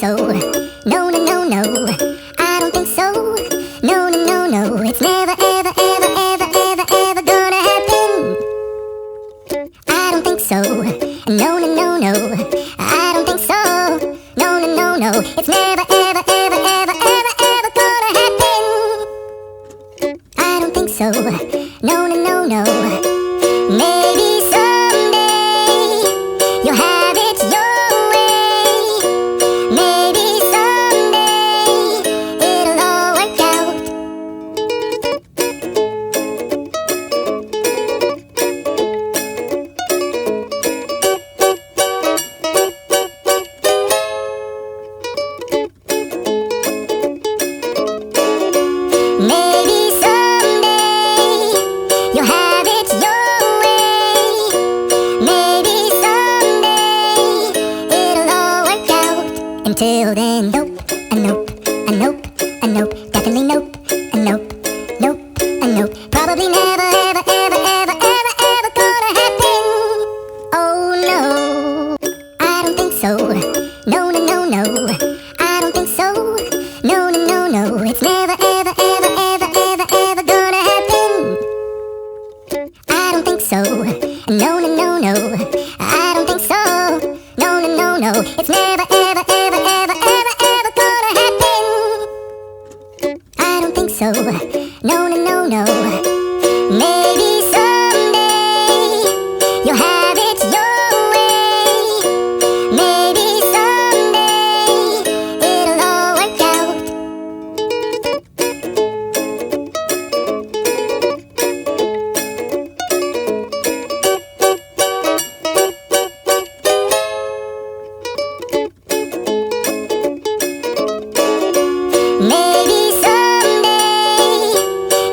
so. No, no, no, no. I don't think so. No, no, no, no. It's never, ever, ever, ever, ever, ever gonna happen. I don't think so. No, no, no, no. I don't think so. No, no, no, no. It's never, ever, ever, ever, ever, ever gonna happen. I don't think so. No, no, no, no. Maybe someday you'll have it your way. Maybe someday it'll all work out. Maybe someday you'll have it your way. Maybe someday it'll all work out. Until then, nope, a nope, a nope, a nope, definitely nope, a nope, nope, a nope. Probably never, ever, ever, ever, ever, ever gonna happen. Oh no, I don't think so. No, no, no, no. I don't think so. No, no, no, no. It's never, ever, ever, ever, ever, ever gonna happen. I don't think so. No, no, no, no. I don't think so. No, no, no, no. It's never, ever, ever, ever, ever, ever gonna happen. I don't think so. No, no, no, no. Maybe someday you'll have it your way. Maybe someday it'll all work out. Maybe someday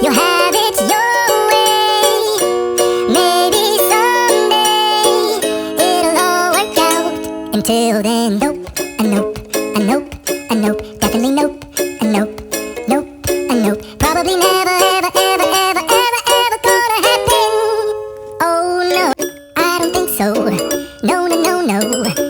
you'll have it your way. Maybe someday it'll all work out. Until then, nope, a nope, a nope, a nope, definitely nope, a nope, nope, a nope. Probably never, ever, ever, ever, ever, ever gonna happen. Oh no, I don't think so. No, no, no, no.